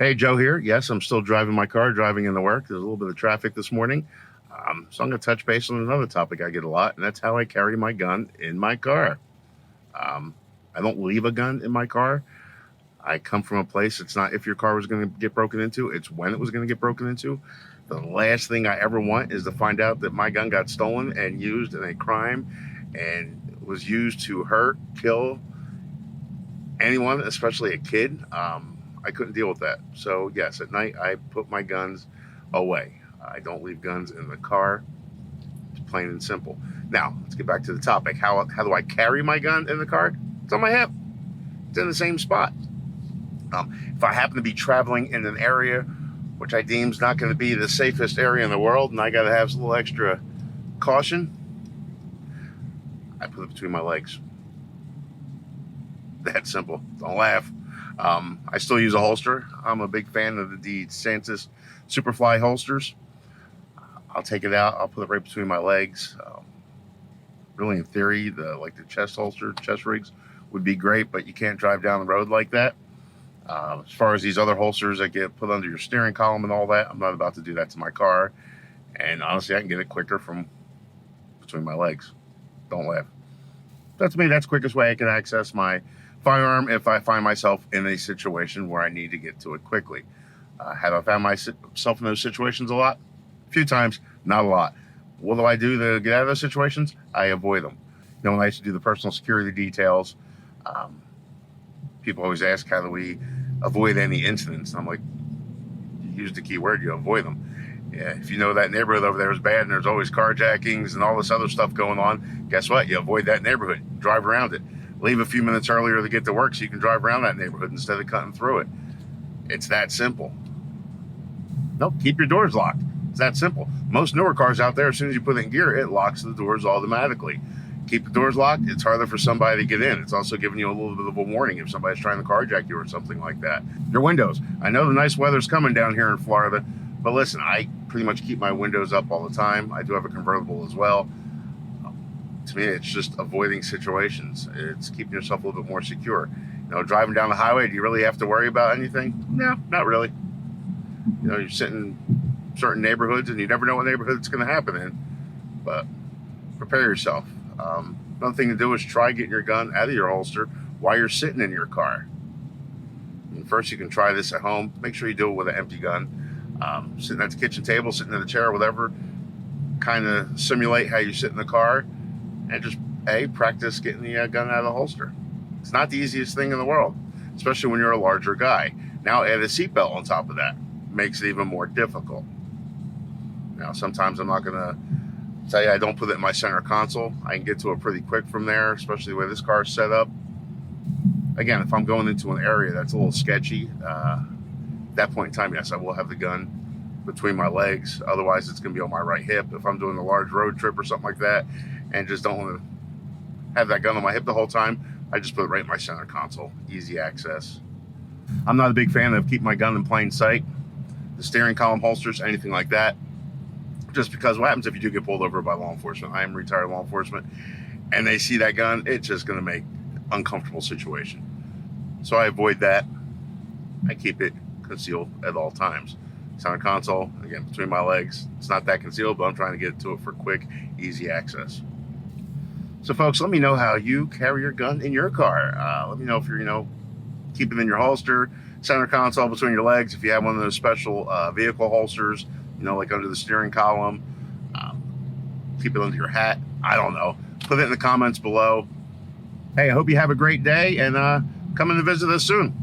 Hey, Joe here. Yes, I'm still driving my car, driving into work. There's a little bit of traffic this morning. So I'm going to touch base on another topic I get a lot, and that's how I carry my gun in my car. Um, I don't leave a gun in my car. I come from a place, it's not if your car was going to get broken into, it's when it was going to get broken into. The last thing I ever want is to find out that my gun got stolen and used in a crime and was used to hurt, kill anyone, especially a kid. I couldn't deal with that. So yes, at night I put my guns away. I don't leave guns in the car. It's plain and simple. Now let's get back to the topic. How do I carry my gun in the car? It's on my hip. It's in the same spot. If I happen to be traveling in an area which I deem is not going to be the safest area in the world, and I got to have a little extra caution, I put it between my legs. That simple. Don't laugh. I still use a holster. I'm a big fan of the DeSantis Superfly holsters. I'll take it out. I'll put it right between my legs. Really, in theory, the chest holster, chest rigs would be great, but you can't drive down the road like that. As far as these other holsters that get put under your steering column and all that, I'm not about to do that to my car. And honestly, I can get it quicker from between my legs. Don't laugh. That's me. That's the quickest way I can access my firearm if I find myself in a situation where I need to get to it quickly. Have I found myself in those situations a lot? A few times, not a lot. What do I do to get out of those situations? I avoid them. You know, when I used to do the personal security details, people always ask, how do we avoid any incidents? And I'm like, use the key word, you avoid them. Yeah, if you know that neighborhood over there is bad and there's always carjackings and all this other stuff going on, guess what? You avoid that neighborhood. Drive around it. Leave a few minutes earlier to get to work so you can drive around that neighborhood instead of cutting through it. It's that simple. Nope, keep your doors locked. It's that simple. Most newer cars out there, as soon as you put it in gear, it locks the doors automatically. Keep the doors locked, it's harder for somebody to get in. It's also giving you a little bit of a warning if somebody's trying to carjack you or something like that. Your windows. I know the nice weather's coming down here in Florida, but listen, I pretty much keep my windows up all the time. I do have a convertible as well. To me, it's just avoiding situations. It's keeping yourself a little bit more secure. You know, driving down the highway, do you really have to worry about anything? No, not really. You know, you're sitting in certain neighborhoods and you never know what neighborhood it's going to happen in, but prepare yourself. Another thing to do is try getting your gun out of your holster while you're sitting in your car. And first, you can try this at home. Make sure you do it with an empty gun. Sitting at the kitchen table, sitting in the chair, whatever, kind of simulate how you sit in the car and just, practice getting the gun out of the holster. It's not the easiest thing in the world, especially when you're a larger guy. Now add a seatbelt on top of that. Makes it even more difficult. Now, sometimes I'm not going to tell you I don't put it in my center console. I can get to it pretty quick from there, especially the way this car is set up. Again, if I'm going into an area that's a little sketchy, at that point in time, yes, I will have the gun between my legs. Otherwise, it's going to be on my right hip. If I'm doing a large road trip or something like that and just don't want to have that gun on my hip the whole time, I just put it right in my center console. Easy access. I'm not a big fan of keeping my gun in plain sight. The steering column holsters, anything like that. Just because what happens if you do get pulled over by law enforcement? I am retired law enforcement, and they see that gun, it's just going to make an uncomfortable situation. So I avoid that. I keep it concealed at all times. Center console, again, between my legs. It's not that concealed, but I'm trying to get to it for quick, easy access. So folks, let me know how you carry your gun in your car. Let me know if you're, keep it in your holster, center console between your legs. If you have one of those special vehicle holsters, like under the steering column, keep it under your hat. I don't know. Put it in the comments below. Hey, I hope you have a great day and come in and visit us soon.